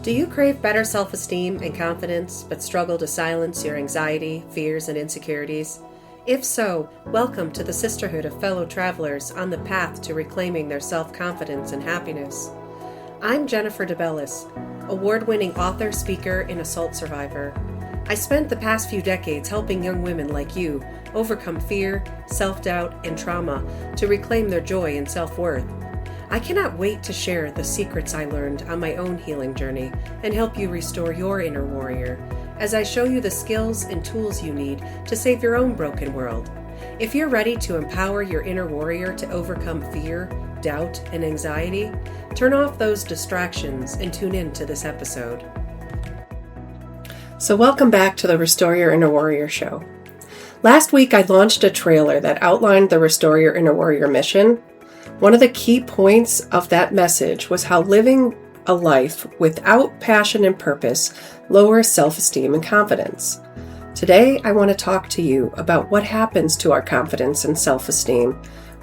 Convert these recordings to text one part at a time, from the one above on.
Do you crave better self-esteem and confidence, but struggle to silence your anxiety, fears, and insecurities? If so, welcome to the sisterhood of fellow travelers on the path to reclaiming their self-confidence and happiness. I'm Jennifer DeBellis, award-winning author, speaker, and assault survivor. I spent the past few decades helping young women like you overcome fear, self-doubt, and trauma to reclaim their joy and self-worth. I cannot wait to share the secrets I learned on my own healing journey and help you restore your inner warrior as I show you the skills and tools you need to save your own broken world. If you're ready to empower your inner warrior to overcome fear, doubt, and anxiety, turn off those distractions and tune in to this episode. So welcome back to the Restore Your Inner Warrior show. Last week I launched a trailer that outlined the Restore Your Inner Warrior mission. One of the key points of that message was how living a life without passion and purpose lowers self-esteem and confidence. Today, I want to talk to you about what happens to our confidence and self-esteem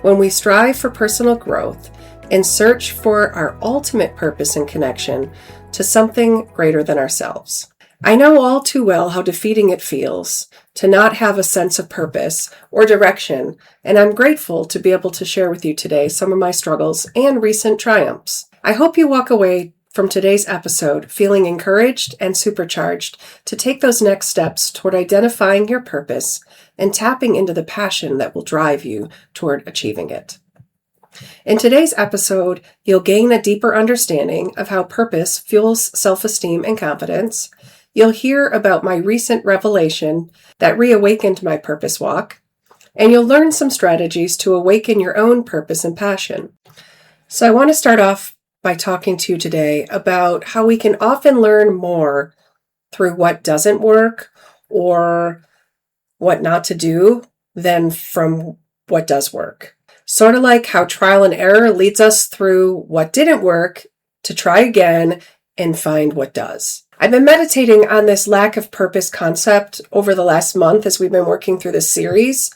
when we strive for personal growth and search for our ultimate purpose and connection to something greater than ourselves. I know all too well how defeating it feels to not have a sense of purpose or direction, and I'm grateful to be able to share with you today some of my struggles and recent triumphs. I hope you walk away from today's episode feeling encouraged and supercharged to take those next steps toward identifying your purpose and tapping into the passion that will drive you toward achieving it. In today's episode, you'll gain a deeper understanding of how purpose fuels self-esteem and confidence. You'll hear about my recent revelation that reawakened my purpose walk, and you'll learn some strategies to awaken your own purpose and passion. So I want to start off by talking to you today about how we can often learn more through what doesn't work or what not to do than from what does work. Sort of like how trial and error leads us through what didn't work to try again and find what does. I've been meditating on this lack of purpose concept over the last month as we've been working through this series.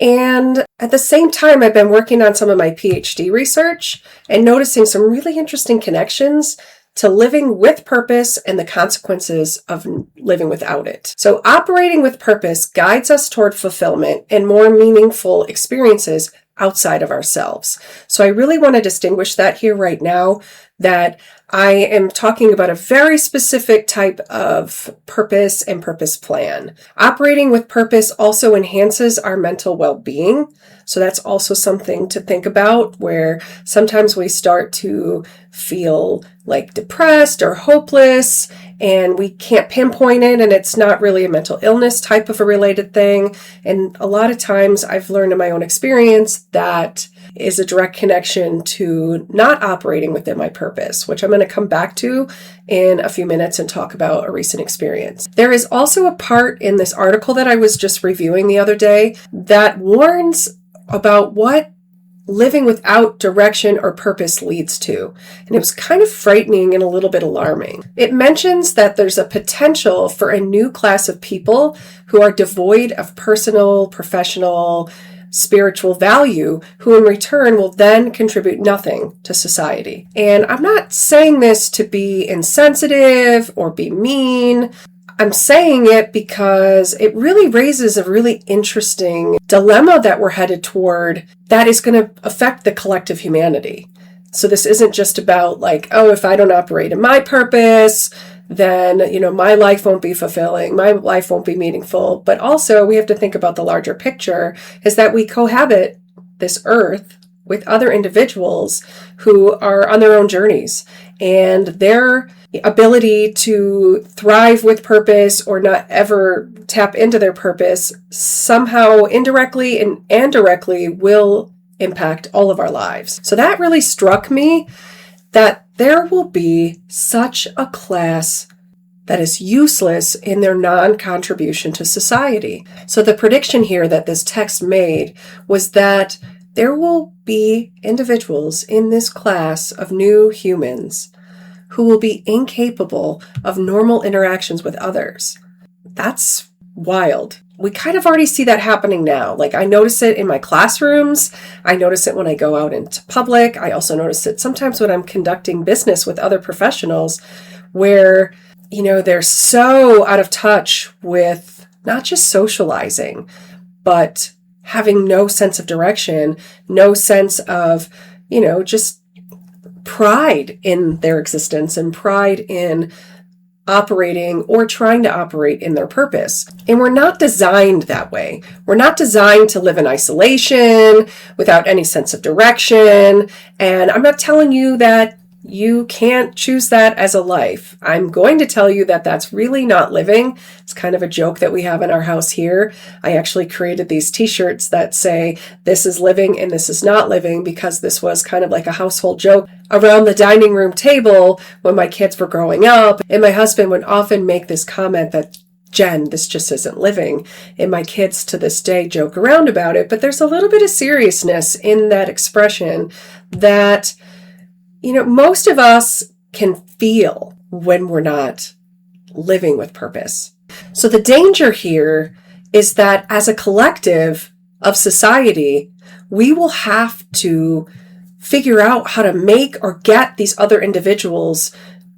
And at the same time, I've been working on some of my PhD research and noticing some really interesting connections to living with purpose and the consequences of living without it. So operating with purpose guides us toward fulfillment and more meaningful experiences outside of ourselves. So I really want to distinguish that here right now, that I am talking about a very specific type of purpose and purpose plan. Operating with purpose also enhances our mental well-being. So that's also something to think about, where sometimes we start to feel like depressed or hopeless and we can't pinpoint it, and it's not really a mental illness type of a related thing. And a lot of times I've learned in my own experience that is a direct connection to not operating within my purpose, which I'm going to come back to in a few minutes and talk about a recent experience. There is also a part in this article that I was just reviewing the other day that warns about what living without direction or purpose leads to. And it was kind of frightening and a little bit alarming. It mentions that there's a potential for a new class of people who are devoid of personal, professional, spiritual value, who in return will then contribute nothing to society. And I'm not saying this to be insensitive or be mean. I'm saying it because it really raises a really interesting dilemma that we're headed toward that is going to affect the collective humanity. So this isn't just about like, oh, if I don't operate in my purpose, then, my life won't be fulfilling, my life won't be meaningful. But also we have to think about the larger picture, is that we cohabit this earth with other individuals who are on their own journeys, and their ability to thrive with purpose or not ever tap into their purpose somehow indirectly and directly will impact all of our lives. So that really struck me, that there will be such a class that is useless in their non-contribution to society. So the prediction here that this text made was that there will be individuals in this class of new humans who will be incapable of normal interactions with others. That's wild. We kind of already see that happening now. Like, I notice it in my classrooms. I notice it when I go out into public. I also notice it sometimes when I'm conducting business with other professionals, where, they're so out of touch with not just socializing, but having no sense of direction, no sense of, just pride in their existence and pride in operating or trying to operate in their purpose. And we're not designed that way. We're not designed to live in isolation without any sense of direction. And I'm not telling you that you can't choose that as a life. I'm going to tell you that that's really not living. It's kind of a joke that we have in our house here. I actually created these t-shirts that say, this is living and this is not living, because this was kind of like a household joke around the dining room table when my kids were growing up. And my husband would often make this comment that, Jen, this just isn't living. And my kids to this day joke around about it. But there's a little bit of seriousness in that expression that most of us can feel when we're not living with purpose. So the danger here is that as a collective of society, we will have to figure out how to make or get these other individuals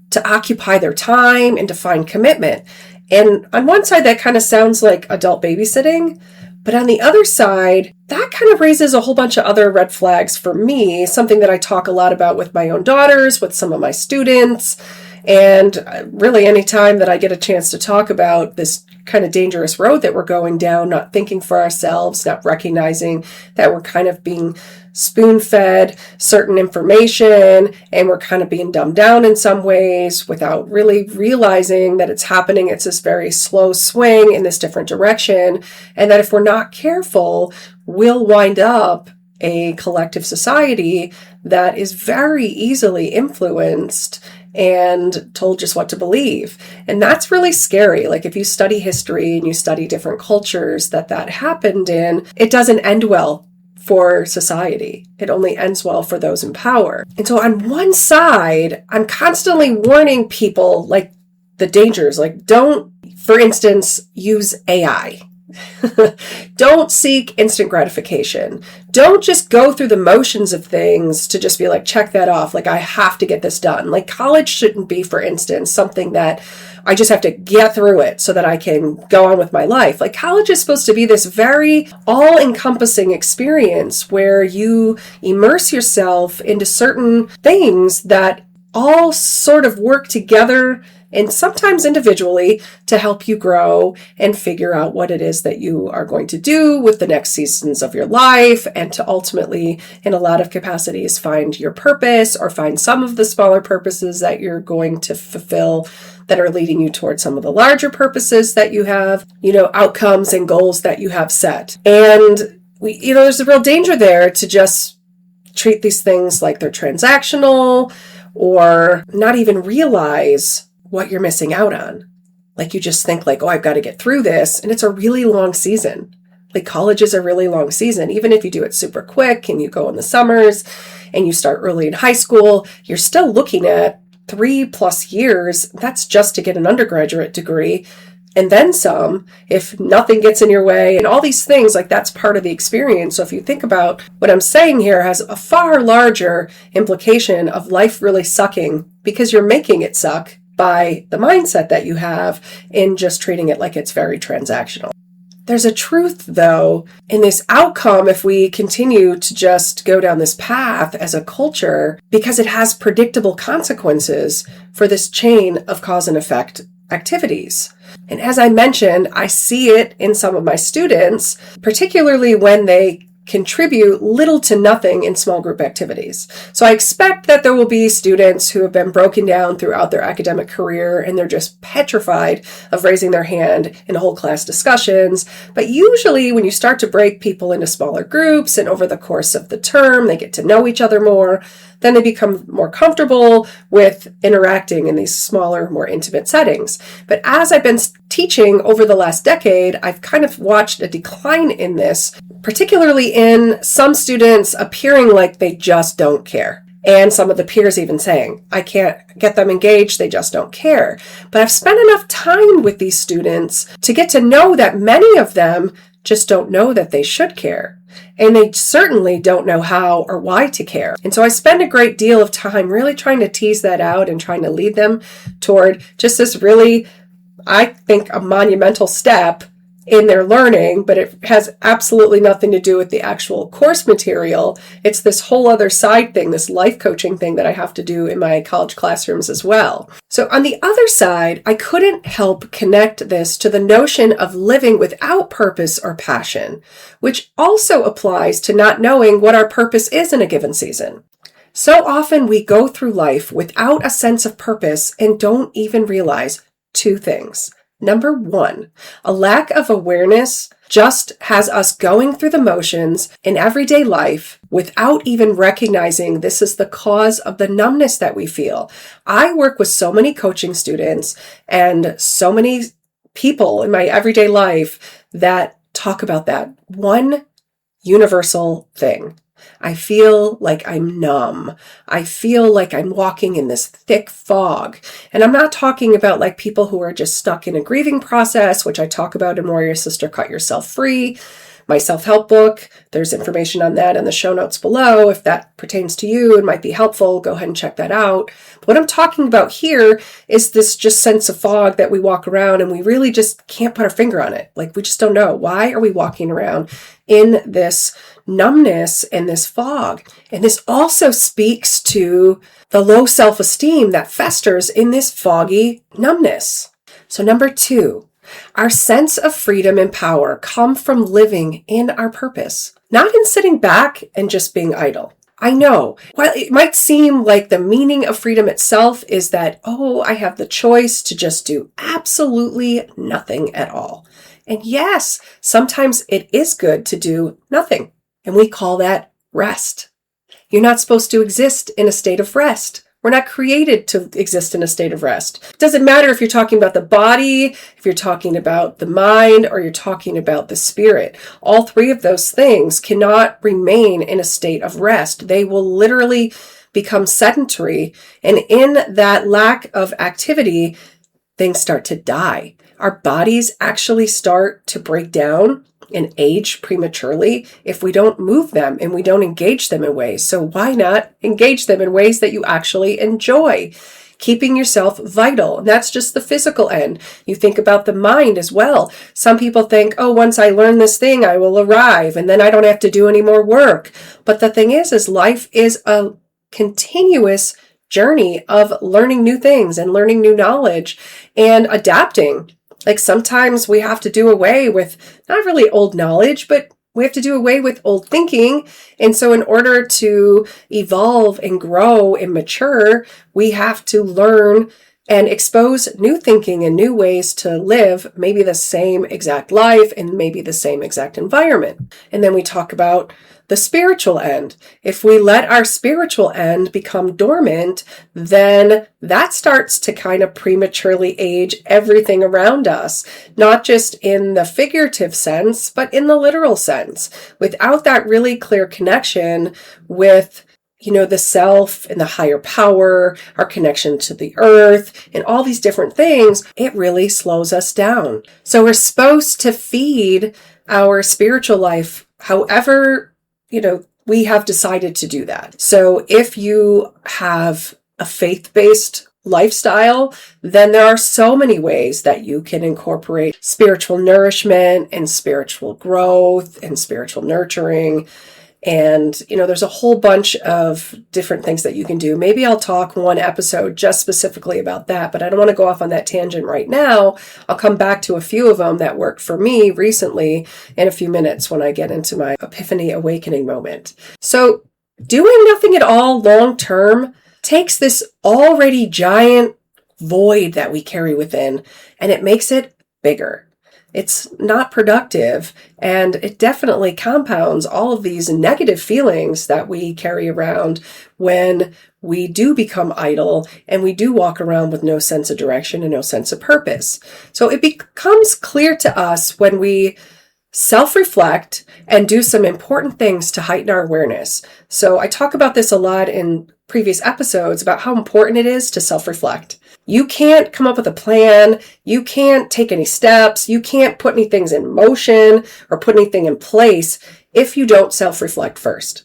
to occupy their time and to find commitment. And on one side, that kind of sounds like adult babysitting. But on the other side, that kind of raises a whole bunch of other red flags for me, something that I talk a lot about with my own daughters, with some of my students, and really anytime that I get a chance to talk about this kind of dangerous road that we're going down, not thinking for ourselves, not recognizing that we're kind of being spoon-fed certain information and we're kind of being dumbed down in some ways without really realizing that it's happening. It's this very slow swing in this different direction, and that if we're not careful, we'll wind up a collective society that is very easily influenced and told just what to believe. And that's really scary. Like if you study history and you study different cultures that happened in, it doesn't end well for society. It only ends well for those in power. And so on one side, I'm constantly warning people like the dangers, like don't, for instance, use AI. Don't seek instant gratification. Don't just go through the motions of things to just be like, check that off. Like I have to get this done. Like college shouldn't be, for instance, something that I just have to get through it so that I can go on with my life. Like college is supposed to be this very all-encompassing experience where you immerse yourself into certain things that all sort of work together and sometimes individually to help you grow and figure out what it is that you are going to do with the next seasons of your life, and to ultimately, in a lot of capacities, find your purpose or find some of the smaller purposes that you're going to fulfill that are leading you towards some of the larger purposes that you have, outcomes and goals that you have set. And there's a real danger there to just treat these things like they're transactional or not even realize what you're missing out on. Like you just think like, oh, I've got to get through this. And it's a really long season. Like college is a really long season. Even if you do it super quick and you go in the summers and you start early in high school, you're still looking at 3+ years. That's just to get an undergraduate degree and then some, if nothing gets in your way, and all these things, like that's part of the experience. So if you think about what I'm saying here has a far larger implication of life really sucking because you're making it suck by the mindset that you have in just treating it like it's very transactional. There's a truth, though, in this outcome if we continue to just go down this path as a culture, because it has predictable consequences for this chain of cause and effect activities. And as I mentioned, I see it in some of my students, particularly when they contribute little to nothing in small group activities. So I expect that there will be students who have been broken down throughout their academic career and they're just petrified of raising their hand in whole class discussions. But usually when you start to break people into smaller groups and over the course of the term, they get to know each other more, then they become more comfortable with interacting in these smaller, more intimate settings. But as I've been teaching over the last decade, I've kind of watched a decline in this, particularly in some students appearing like they just don't care. And some of the peers even saying, I can't get them engaged, they just don't care. But I've spent enough time with these students to get to know that many of them just don't know that they should care. And they certainly don't know how or why to care. And so I spend a great deal of time really trying to tease that out and trying to lead them toward just this really, I think, a monumental step in their learning, but it has absolutely nothing to do with the actual course material. It's this whole other side thing, this life coaching thing that I have to do in my college classrooms as well. So on the other side, I couldn't help connect this to the notion of living without purpose or passion, which also applies to not knowing what our purpose is in a given season. So often we go through life without a sense of purpose and don't even realize two things. Number one, a lack of awareness just has us going through the motions in everyday life without even recognizing this is the cause of the numbness that we feel. I work with so many coaching students and so many people in my everyday life that talk about that one universal thing. I feel like I'm numb. I feel like I'm walking in this thick fog. And I'm not talking about like people who are just stuck in a grieving process, which I talk about in Warrior Sister Cut Yourself Free, my self-help book. There's information on that in the show notes below. If that pertains to you and might be helpful, go ahead and check that out. What I'm talking about here is this just sense of fog that we walk around and we really just can't put our finger on it. Like we just don't know. Why are we walking around in this numbness and this fog? And this also speaks to the low self-esteem that festers in this foggy numbness. So number two, our sense of freedom and power come from living in our purpose, not in sitting back and just being idle. I know, while it might seem like the meaning of freedom itself is that, oh, I have the choice to just do absolutely nothing at all. And yes, sometimes it is good to do nothing. And we call that rest. You're not supposed to exist in a state of rest. We're not created to exist in a state of rest. It doesn't matter if you're talking about the body, if you're talking about the mind, or you're talking about the spirit. All three of those things cannot remain in a state of rest. They will literally become sedentary. And in that lack of activity, things start to die. Our bodies actually start to break down and age prematurely if we don't move them and we don't engage them in ways. So why not engage them in ways that you actually enjoy? Keeping yourself vital. And that's just the physical end. You think about the mind as well. Some people think, oh, once I learn this thing, I will arrive and then I don't have to do any more work. But the thing is life is a continuous journey of learning new things and learning new knowledge and adapting. Like sometimes we have to do away with not really old knowledge, but we have to do away with old thinking. And so in order to evolve and grow and mature, we have to learn and expose new thinking and new ways to live maybe the same exact life and maybe the same exact environment. And then we talk about the spiritual end. If we let our spiritual end become dormant, then that starts to kind of prematurely age everything around us, not just in the figurative sense, but in the literal sense. Without that really clear connection with the self and the higher power, our connection to the earth, and all these different things, it really slows us down. So we're supposed to feed our spiritual life however, we have decided to do that. So if you have a faith-based lifestyle, then there are so many ways that you can incorporate spiritual nourishment and spiritual growth and spiritual nurturing. And, there's a whole bunch of different things that you can do. Maybe I'll talk one episode just specifically about that, but I don't want to go off on that tangent right now. I'll come back to a few of them that worked for me recently in a few minutes when I get into my epiphany awakening moment. So doing nothing at all long term takes this already giant void that we carry within and it makes it bigger. It's not productive, and it definitely compounds all of these negative feelings that we carry around when we do become idle and we do walk around with no sense of direction and no sense of purpose. So it becomes clear to us when we self-reflect and do some important things to heighten our awareness. So I talk about this a lot in previous episodes about how important it is to self-reflect. You can't come up with a plan. You can't take any steps. You can't put any things in motion or put anything in place if you don't self-reflect first.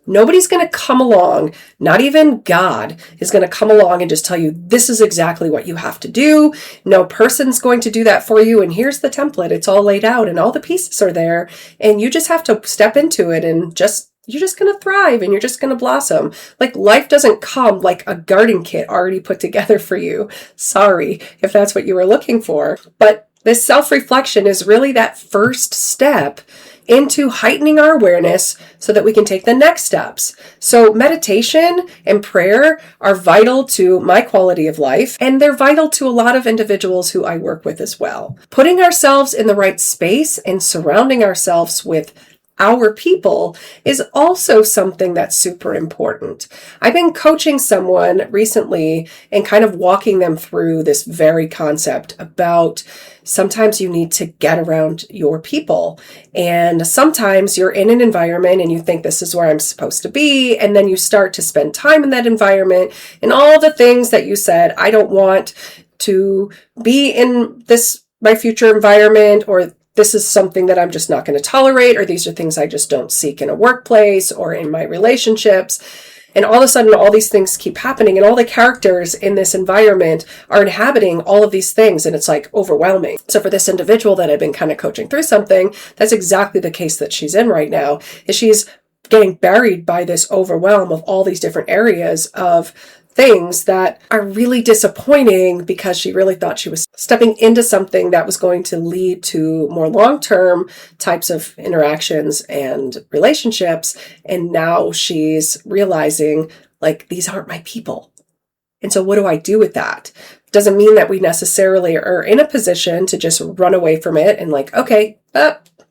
Nobody's going to come along, not even God is going to come along and just tell you this is exactly what you have to do. No person's going to do that for you. And here's the template. It's all laid out and all the pieces are there. And you just have to step into it and you're just going to thrive and you're just going to blossom. Like life doesn't come like a garden kit already put together for you. Sorry if that's what you were looking for. But this self-reflection is really that first step into heightening our awareness so that we can take the next steps. So meditation and prayer are vital to my quality of life, and they're vital to a lot of individuals who I work with as well. Putting ourselves in the right space and surrounding ourselves with our people is also something that's super important. I've been coaching someone recently and kind of walking them through this very concept about sometimes you need to get around your people. And sometimes you're in an environment and you think this is where I'm supposed to be. And then you start to spend time in that environment and all the things that you said, I don't want to be in this, my future environment, or this is something that I'm just not going to tolerate, or these are things I just don't seek in a workplace or in my relationships. And all of a sudden, all these things keep happening, and all the characters in this environment are inhabiting all of these things, and it's like overwhelming. So for this individual that I've been kind of coaching through something, that's exactly the case that she's in right now, is she's getting buried by this overwhelm of all these different areas of things that are really disappointing because she really thought she was stepping into something that was going to lead to more long-term types of interactions and relationships. And now she's realizing, like, these aren't my people. And so what do I do with that? Doesn't mean that we necessarily are in a position to just run away from it and like, okay,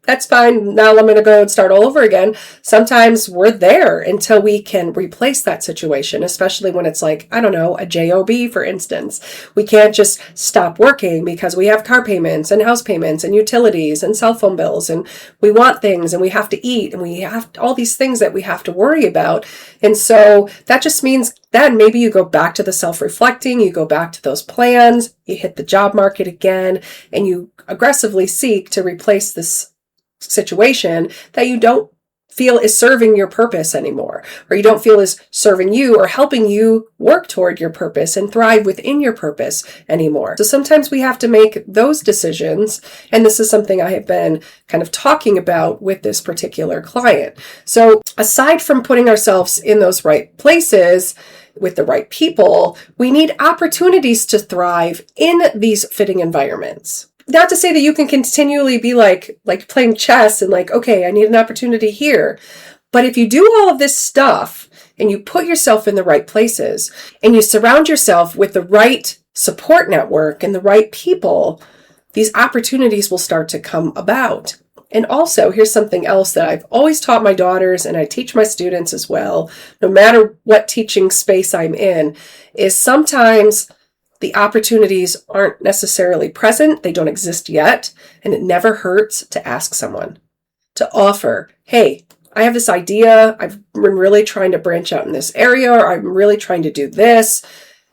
that's fine. Now I'm going to go and start all over again. Sometimes we're there until we can replace that situation, especially when it's like, I don't know, a job, for instance. We can't just stop working because we have car payments and house payments and utilities and cell phone bills, and we want things and we have to eat and we have all these things that we have to worry about. And so that just means then maybe you go back to the self-reflecting, you go back to those plans, you hit the job market again, and you aggressively seek to replace this situation that you don't feel is serving your purpose anymore, or you don't feel is serving you or helping you work toward your purpose and thrive within your purpose anymore. So sometimes we have to make those decisions. And this is something I have been kind of talking about with this particular client. So aside from putting ourselves in those right places with the right people, we need opportunities to thrive in these fitting environments. Not to say that you can continually be like playing chess and like, okay, I need an opportunity here. But if you do all of this stuff and you put yourself in the right places and you surround yourself with the right support network and the right people, these opportunities will start to come about. And also, here's something else that I've always taught my daughters and I teach my students as well, no matter what teaching space I'm in, is sometimes the opportunities aren't necessarily present. They don't exist yet. And it never hurts to ask someone, to offer, hey, I have this idea. I've been really trying to branch out in this area, or I'm really trying to do this.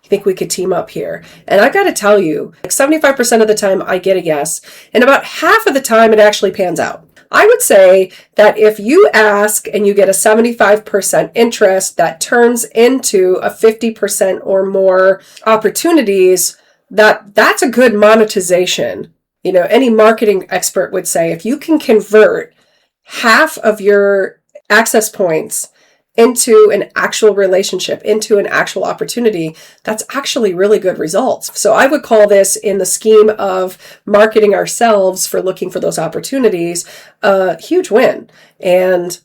I think we could team up here. And I got to tell you, like 75% of the time I get a yes. And about half of the time it actually pans out. I would say that if you ask and you get a 75% interest that turns into a 50% or more opportunities, that's a good monetization. You know, any marketing expert would say if you can convert half of your access points into an actual relationship, into an actual opportunity, that's actually really good results. So I would call this, in the scheme of marketing ourselves for looking for those opportunities, a huge win. And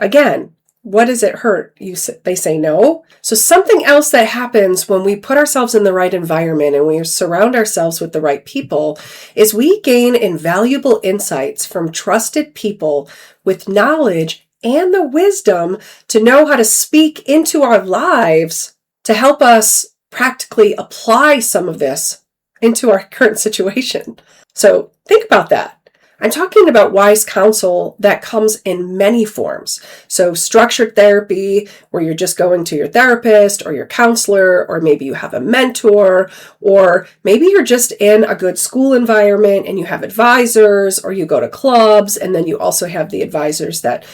again, what does it hurt? They say no. So something else that happens when we put ourselves in the right environment and we surround ourselves with the right people is we gain invaluable insights from trusted people with knowledge and the wisdom to know how to speak into our lives to help us practically apply some of this into our current situation. So think about that. I'm talking about wise counsel that comes in many forms. So structured therapy, where you're just going to your therapist or your counselor, or maybe you have a mentor, or maybe you're just in a good school environment and you have advisors, or you go to clubs and then you also have the advisors that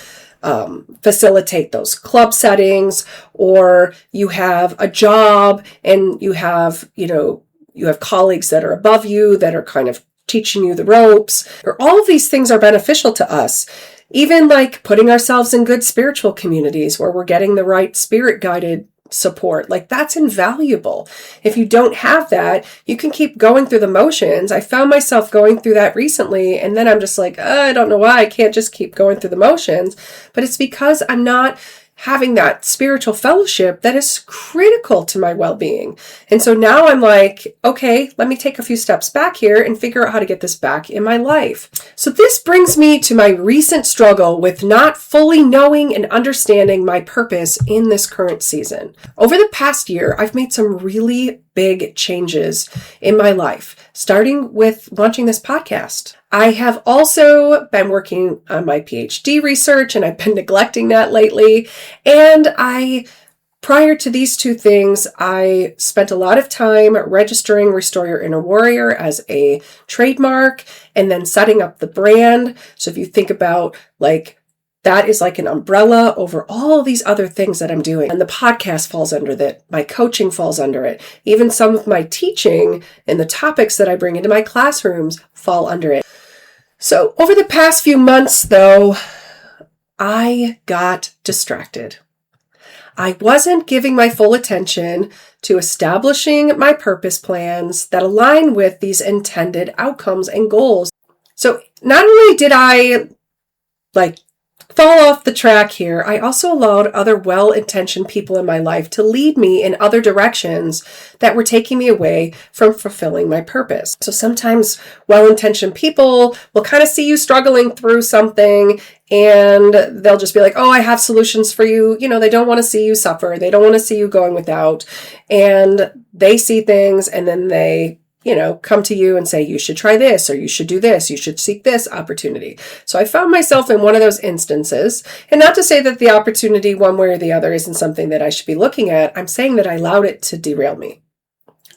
facilitate those club settings, or you have a job and you have colleagues that are above you that are kind of teaching you the ropes. Or all of these things are beneficial to us. Even like putting ourselves in good spiritual communities where we're getting the right spirit guided support, like that's invaluable. If you don't have that, you can keep going through the motions. I found myself going through that recently, and then I'm just like, I don't know why I can't just keep going through the motions, but it's because I'm not having that spiritual fellowship that is critical to my well-being. And so now I'm like, okay, let me take a few steps back here and figure out how to get this back in my life. So this brings me to my recent struggle with not fully knowing and understanding my purpose in this current season. Over the past year, I've made some really big changes in my life, starting with launching this podcast. I have also been working on my PhD research, and I've been neglecting that lately. And prior to these two things, I spent a lot of time registering Restore Your Inner Warrior as a trademark and then setting up the brand. So if you think about that is like an umbrella over all these other things that I'm doing. And the podcast falls under that. My coaching falls under it. Even some of my teaching and the topics that I bring into my classrooms fall under it. So over the past few months, though, I got distracted. I wasn't giving my full attention to establishing my purpose plans that align with these intended outcomes and goals. So not only did I fall off the track here, I also allowed other well-intentioned people in my life to lead me in other directions that were taking me away from fulfilling my purpose. So sometimes well-intentioned people will kind of see you struggling through something and they'll just be like, oh, I have solutions for you. They don't want to see you suffer. They don't want to see you going without. And they see things and then they come to you and say, you should try this, or you should do this, you should seek this opportunity. So I found myself in one of those instances, and not to say that the opportunity one way or the other isn't something that I should be looking at. I'm saying that I allowed it to derail me.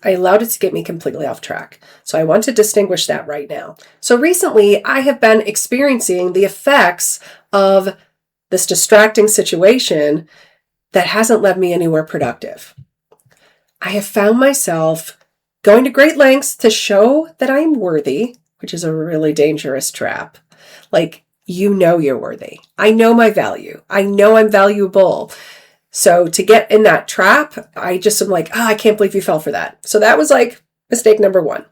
I allowed it to get me completely off track. So I want to distinguish that right now. So recently, I have been experiencing the effects of this distracting situation that hasn't led me anywhere productive. I have found myself going to great lengths to show that I am worthy, which is a really dangerous trap. You're worthy. I know my value. I know I'm valuable. So to get in that trap, I just am like, I can't believe you fell for that. So that was mistake number one.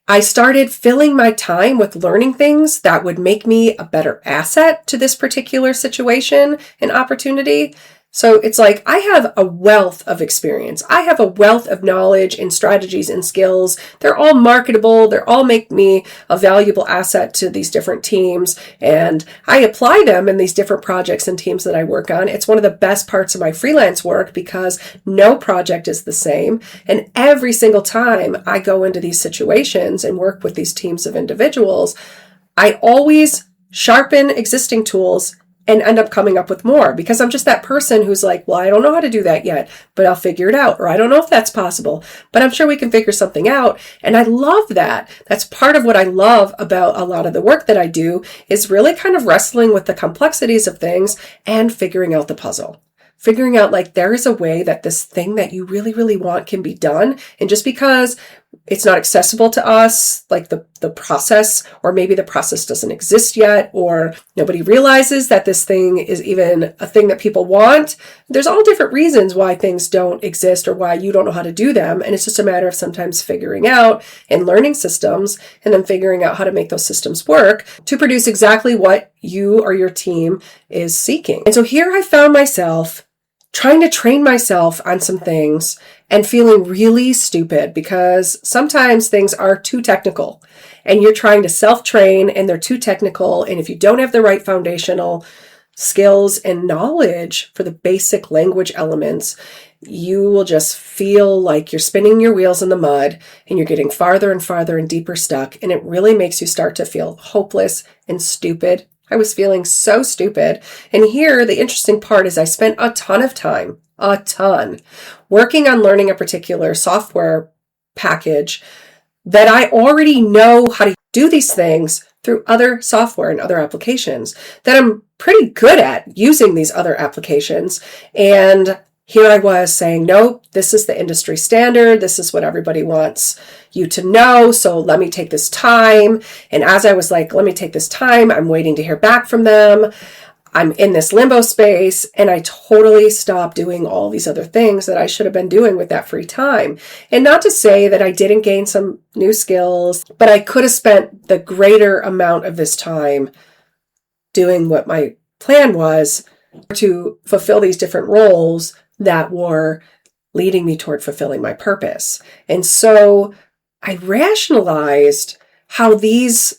I started filling my time with learning things that would make me a better asset to this particular situation and opportunity. So it's like I have a wealth of experience. I have a wealth of knowledge and strategies and skills. They're all marketable. They're all make me a valuable asset to these different teams. And I apply them in these different projects and teams that I work on. It's one of the best parts of my freelance work because no project is the same. And every single time I go into these situations and work with these teams of individuals, I always sharpen existing tools and end up coming up with more because I'm just that person who's like, well, I don't know how to do that yet, but I'll figure it out. Or I don't know if that's possible, but I'm sure we can figure something out. And I love that. That's part of what I love about a lot of the work that I do is really kind of wrestling with the complexities of things and figuring out the puzzle. Figuring out there is a way that this thing that you really, really want can be done. And just because it's not accessible to us, the process, or maybe the process doesn't exist yet, or nobody realizes that this thing is even a thing that people want. There's all different reasons why things don't exist or why you don't know how to do them. And it's just a matter of sometimes figuring out and learning systems and then figuring out how to make those systems work to produce exactly what you or your team is seeking. And so here I found myself trying to train myself on some things and feeling really stupid because sometimes things are too technical and you're trying to self-train and they're too technical. And if you don't have the right foundational skills and knowledge for the basic language elements, you will just feel like you're spinning your wheels in the mud and you're getting farther and farther and deeper stuck. And it really makes you start to feel hopeless and stupid. I was feeling so stupid. And here, the interesting part is I spent a ton of time, working on learning a particular software package that I already know how to do these things through other software and other applications, that I'm pretty good at using these other applications. And here I was saying, nope, this is the industry standard. This is what everybody wants you to know. So let me take this time. And as I was like, let me take this time, I'm waiting to hear back from them. I'm in this limbo space, and I totally stopped doing all these other things that I should have been doing with that free time. And not to say that I didn't gain some new skills, but I could have spent the greater amount of this time doing what my plan was to fulfill these different roles that were leading me toward fulfilling my purpose. And so I rationalized how these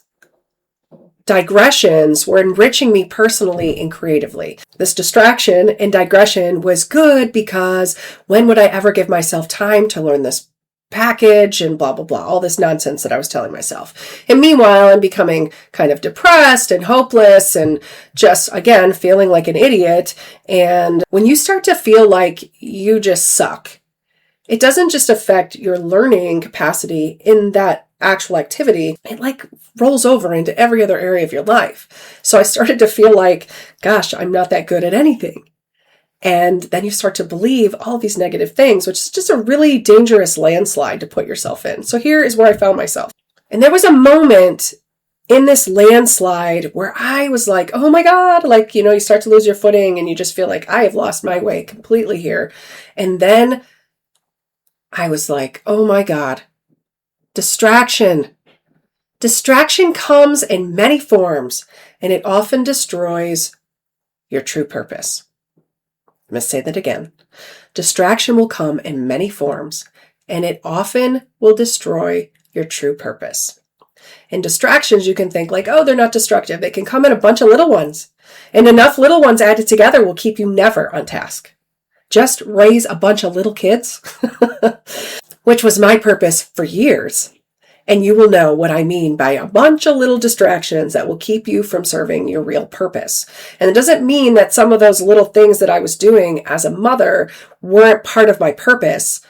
digressions were enriching me personally and creatively. This distraction and digression was good because when would I ever give myself time to learn this package and blah, blah, blah, all this nonsense that I was telling myself. And meanwhile, I'm becoming kind of depressed and hopeless and just, again, feeling like an idiot. And when you start to feel like you just suck, it doesn't just affect your learning capacity in that actual activity, it like rolls over into every other area of your life. So I started to feel like, gosh, I'm not that good at anything. And then you start to believe all these negative things, which is just a really dangerous landslide to put yourself in. So here is where I found myself. And there was a moment in this landslide where I was like, oh my God, like, you start to lose your footing and you just feel like I have lost my way completely here. And then I was like, oh my God, distraction. Distraction comes in many forms, and it often destroys your true purpose. I'm going to say that again. Distraction will come in many forms, and it often will destroy your true purpose. In distractions, you can think like, oh, they're not destructive. They can come in a bunch of little ones, and enough little ones added together will keep you never on task. Just raise a bunch of little kids, which was my purpose for years. And you will know what I mean by a bunch of little distractions that will keep you from serving your real purpose. And it doesn't mean that some of those little things that I was doing as a mother weren't part of my purpose.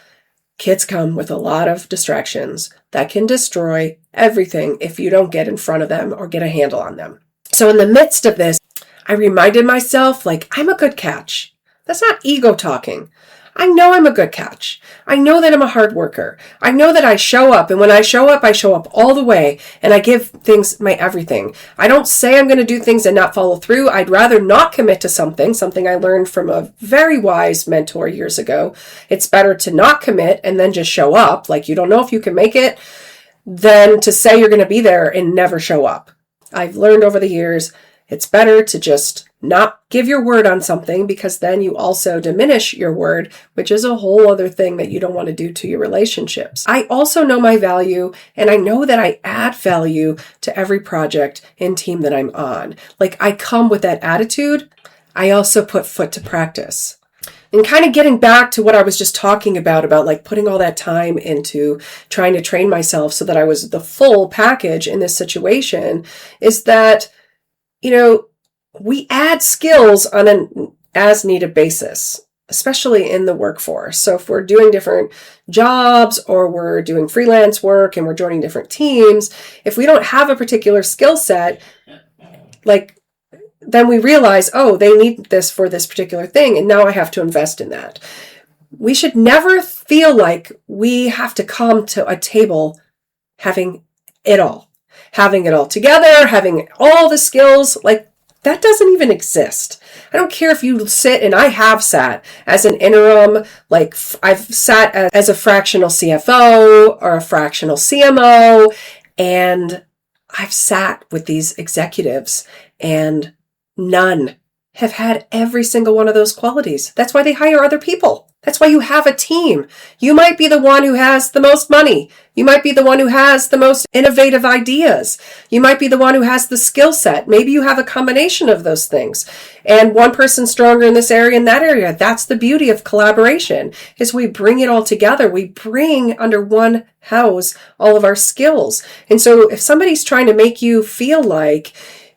Kids come with a lot of distractions that can destroy everything if you don't get in front of them or get a handle on them. So in the midst of this, I reminded myself, like, I'm a good catch. That's not ego talking. I know I'm a good catch. I know that I'm a hard worker. I know that I show up, and when I show up all the way, and I give things my everything. I don't say I'm going to do things and not follow through. I'd rather not commit to something I learned from a very wise mentor years ago. It's better to not commit and then just show up, like you don't know if you can make it, than to say you're going to be there and never show up. I've learned over the years, it's better to just not give your word on something, because then you also diminish your word, which is a whole other thing that you don't want to do to your relationships. I also know my value, and I know that I add value to every project and team that I'm on. Like, I come with that attitude. I also put foot to practice. And kind of getting back to what I was just talking about like putting all that time into trying to train myself so that I was the full package in this situation, is that, we add skills on an as-needed basis, especially in the workforce. So if we're doing different jobs or we're doing freelance work and we're joining different teams, if we don't have a particular skill set, then we realize, oh, they need this for this particular thing, and now I have to invest in that. We should never feel like we have to come to a table having it all together, having all the skills. That doesn't even exist. I don't care if you sit, and I have sat as an interim, I've sat as a fractional CFO or a fractional CMO, and I've sat with these executives, and none have had every single one of those qualities. That's why they hire other people. That's why you have a team. You might be the one who has the most money. You might be the one who has the most innovative ideas. You might be the one who has the skill set. Maybe you have a combination of those things. And one person's stronger in this area and that area. That's the beauty of collaboration, is we bring it all together. We bring under one house all of our skills. And so if somebody's trying to make you feel like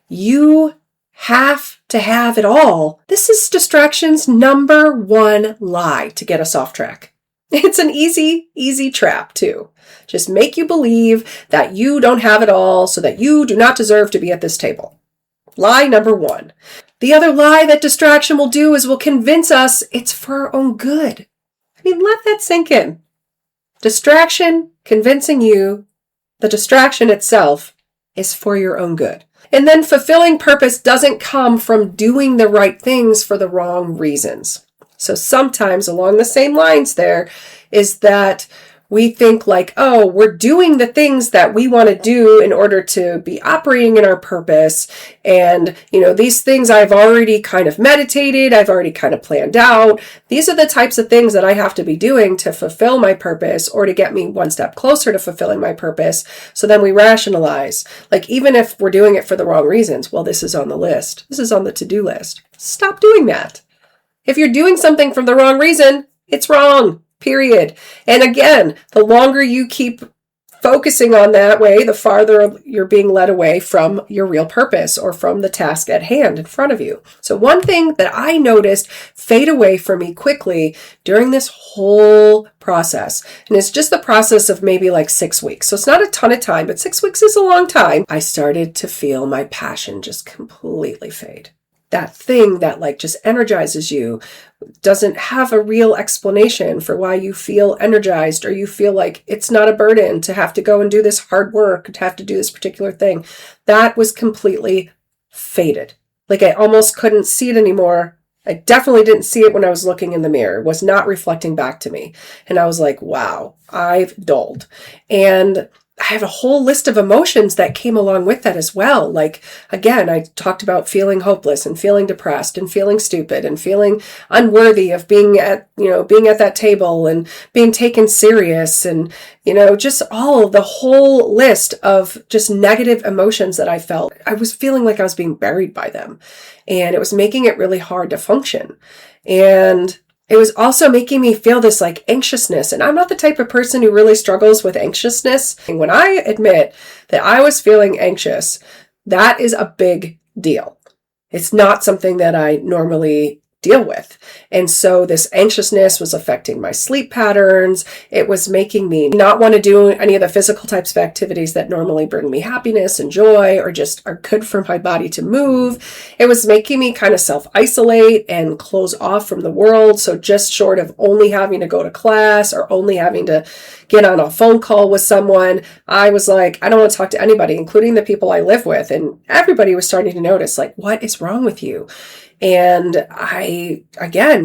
you have to have it all, this is distraction's number one lie to get us off track. It's an easy trap too. Just make you believe that you don't have it all so that you do not deserve to be at this table. Lie number one. The other lie that distraction will do is will convince us it's for our own good. I mean, let that sink in. Distraction convincing you the distraction itself is for your own good. And then fulfilling purpose doesn't come from doing the right things for the wrong reasons. So sometimes along the same lines there is that we think like, oh, we're doing the things that we want to do in order to be operating in our purpose. And, these things I've already kind of meditated. I've already kind of planned out. These are the types of things that I have to be doing to fulfill my purpose or to get me one step closer to fulfilling my purpose. So then we rationalize, like, even if we're doing it for the wrong reasons, well, this is on the list. This is on the to-do list. Stop doing that. If you're doing something for the wrong reason, it's wrong. Period. And again, the longer you keep focusing on that way, the farther you're being led away from your real purpose or from the task at hand in front of you. So one thing that I noticed fade away from me quickly during this whole process, and it's just the process of maybe like 6 weeks. So it's not a ton of time, but 6 weeks is a long time. I started to feel my passion just completely fade. That thing that like just energizes you doesn't have a real explanation for why you feel energized, or you feel like it's not a burden to have to go and do this hard work, to have to do this particular thing. That was completely faded. Like I almost couldn't see it anymore. I definitely didn't see it when I was looking in the mirror. It was not reflecting back to me. And I was like, wow, I've dulled. And I have a whole list of emotions that came along with that as well. Like, again, I talked about feeling hopeless and feeling depressed and feeling stupid and feeling unworthy of being at that table and being taken serious and, just the whole list of just negative emotions that I felt. I was feeling like I was being buried by them, and it was making it really hard to function. And it was also making me feel this like anxiousness. And I'm not the type of person who really struggles with anxiousness. And when I admit that I was feeling anxious, that is a big deal. It's not something that I normally deal with. And so this anxiousness was affecting my sleep patterns. It was making me not want to do any of the physical types of activities that normally bring me happiness and joy or just are good for my body to move. It was making me kind of self-isolate and close off from the world. So just short of only having to go to class or only having to get on a phone call with someone, I was like, I don't want to talk to anybody, including the people I live with. And everybody was starting to notice, like, what is wrong with you? And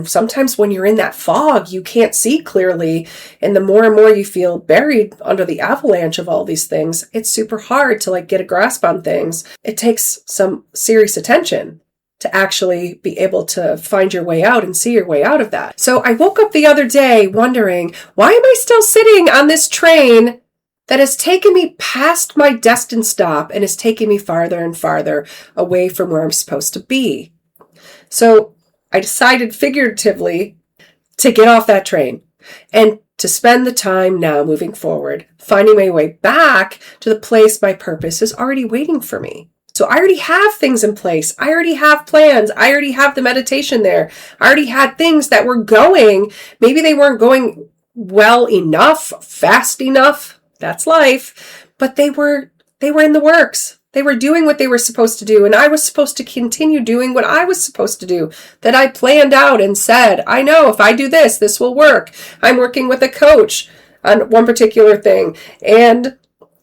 sometimes when you're in that fog, you can't see clearly. And the more and more you feel buried under the avalanche of all these things, it's super hard to get a grasp on things. It takes some serious attention to actually be able to find your way out and see your way out of that. So I woke up the other day wondering, why am I still sitting on this train that has taken me past my destined stop and is taking me farther and farther away from where I'm supposed to be? So I decided figuratively to get off that train and to spend the time now moving forward, finding my way back to the place my purpose is already waiting for me. So I already have things in place. I already have plans. I already have the meditation there. I already had things that were going. Maybe they weren't going well enough, fast enough. That's life. But they were in the works. They were doing what they were supposed to do, and I was supposed to continue doing what I was supposed to do, that I planned out and said, I know if I do this, this will work. I'm working with a coach on one particular thing. And,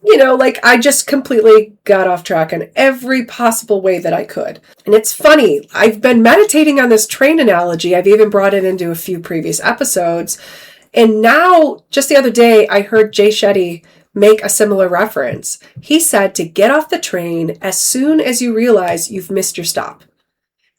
I just completely got off track in every possible way that I could. And it's funny, I've been meditating on this train analogy. I've even brought it into a few previous episodes. And now, just the other day, I heard Jay Shetty make a similar reference. He said to get off the train as soon as you realize you've missed your stop.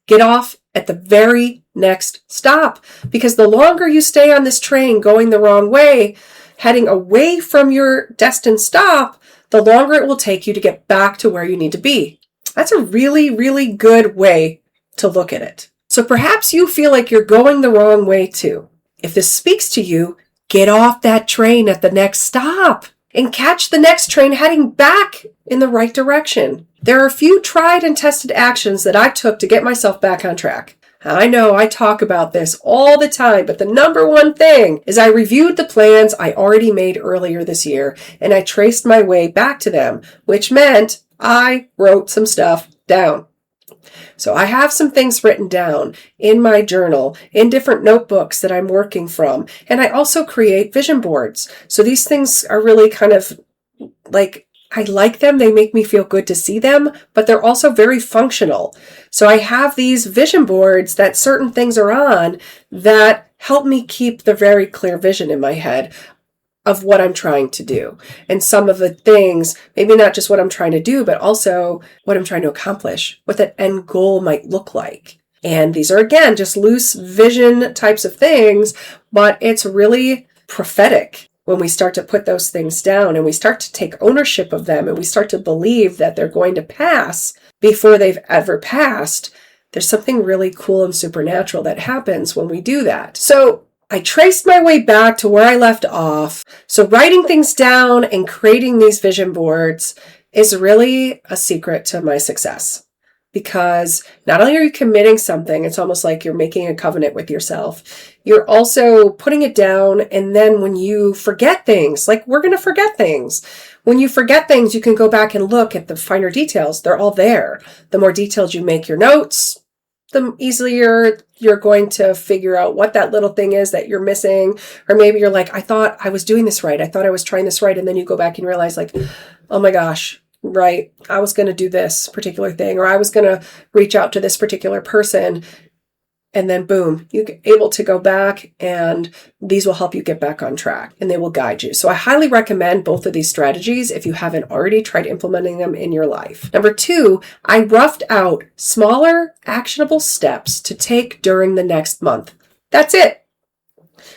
Get off at the very next stop. Because the longer you stay on this train going the wrong way, heading away from your destined stop, the longer it will take you to get back to where you need to be. That's a really, really good way to look at it. So perhaps you feel like you're going the wrong way too. If this speaks to you, get off that train at the next stop and catch the next train heading back in the right direction. There are a few tried and tested actions that I took to get myself back on track. I know I talk about this all the time, but the number one thing is I reviewed the plans I already made earlier this year, and I traced my way back to them, which meant I wrote some stuff down. So I have some things written down in my journal, in different notebooks that I'm working from, and I also create vision boards. So these things are really kind of like, I like them. They make me feel good to see them, but they're also very functional. So I have these vision boards that certain things are on that help me keep the very clear vision in my head of what I'm trying to do. And some of the things, maybe not just what I'm trying to do, but also what I'm trying to accomplish, what that end goal might look like. And these are, again, just loose vision types of things, but it's really prophetic when we start to put those things down and we start to take ownership of them and we start to believe that they're going to pass before they've ever passed. There's something really cool and supernatural that happens when we do that. So I traced my way back to where I left off. So writing things down and creating these vision boards is really a secret to my success. Because not only are you committing something, it's almost like you're making a covenant with yourself. You're also putting it down, and then when you forget things, like we're going to forget things. When you forget things, you can go back and look at the finer details. They're all there. The more detailed you make your notes, the easier you're going to figure out what that little thing is that you're missing. Or maybe you're like, I thought I was doing this right. I thought I was trying this right. And then you go back and realize like, oh my gosh, right, I was going to do this particular thing, or I was going to reach out to this particular person. And then boom, you're able to go back, and these will help you get back on track and they will guide you. So I highly recommend both of these strategies if you haven't already tried implementing them in your life. Number 2, I roughed out smaller, actionable steps to take during the next month. That's it.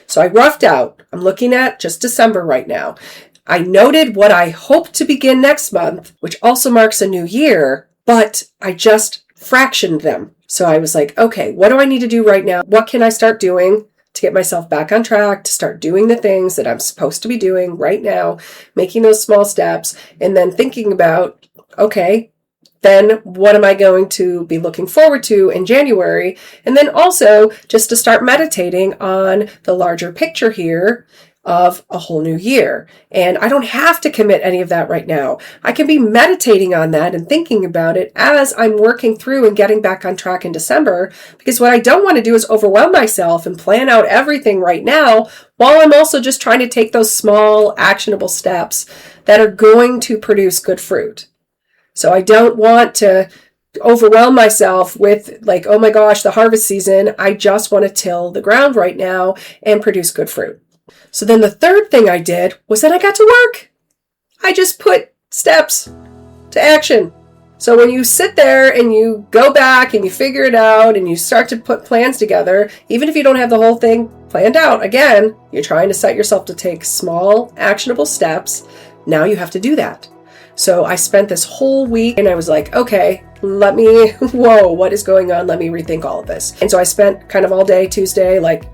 So I roughed out, I'm looking at just December right now. I noted what I hope to begin next month, which also marks a new year, but I just fractioned them. So I was like, okay, what do I need to do right now? What can I start doing to get myself back on track, to start doing the things that I'm supposed to be doing right now, making those small steps, and then thinking about, okay, then what am I going to be looking forward to in January? And then also just to start meditating on the larger picture here of a whole new year. And I don't have to commit any of that right now. I can be meditating on that and thinking about it as I'm working through and getting back on track in December, because what I don't want to do is overwhelm myself and plan out everything right now while I'm also just trying to take those small actionable steps that are going to produce good fruit. So I don't want to overwhelm myself with like, oh my gosh, the harvest season. I just want to till the ground right now and produce good fruit. So then the third thing I did was that I got to work. I just put steps to action. So when you sit there and you go back and you figure it out and you start to put plans together, even if you don't have the whole thing planned out, again, you're trying to set yourself to take small, actionable steps. Now you have to do that. So I spent this whole week and I was like, okay, what is going on? Let me rethink all of this. And so I spent kind of all day Tuesday, like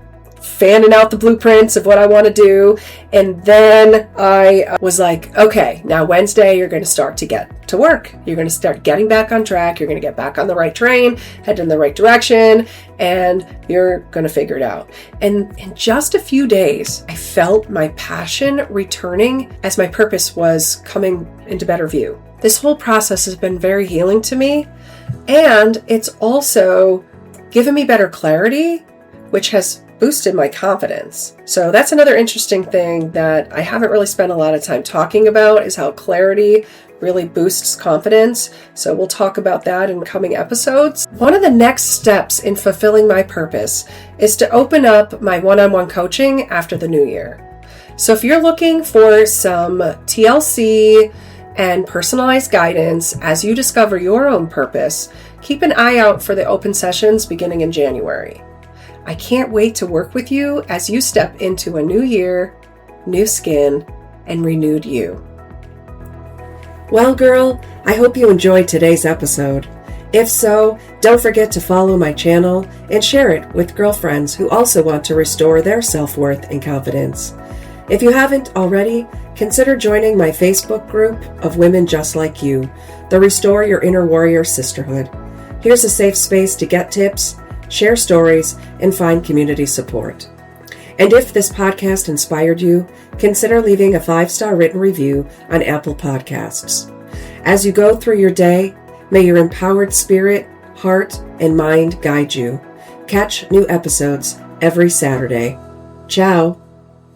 fanning out the blueprints of what I want to do. And then I was like, okay, now Wednesday, you're going to start to get to work. You're going to start getting back on track. You're going to get back on the right train, head in the right direction, and you're going to figure it out. And in just a few days, I felt my passion returning as my purpose was coming into better view. This whole process has been very healing to me, and it's also given me better clarity, which has boosted my confidence. So that's another interesting thing that I haven't really spent a lot of time talking about, is how clarity really boosts confidence. So we'll talk about that in coming episodes. One of the next steps in fulfilling my purpose is to open up my one-on-one coaching after the new year. So if you're looking for some TLC and personalized guidance as you discover your own purpose, keep an eye out for the open sessions beginning in January. I can't wait to work with you as you step into a new year, new skin, and renewed you. Well, girl, I hope you enjoyed today's episode. If so, don't forget to follow my channel and share it with girlfriends who also want to restore their self-worth and confidence. If you haven't already, consider joining my Facebook group of women just like you, the Restore Your Inner Warrior Sisterhood. Here's a safe space to get tips, share stories, and find community support. And if this podcast inspired you, consider leaving a 5-star written review on Apple Podcasts. As you go through your day, may your empowered spirit, heart, and mind guide you. Catch new episodes every Saturday. Ciao.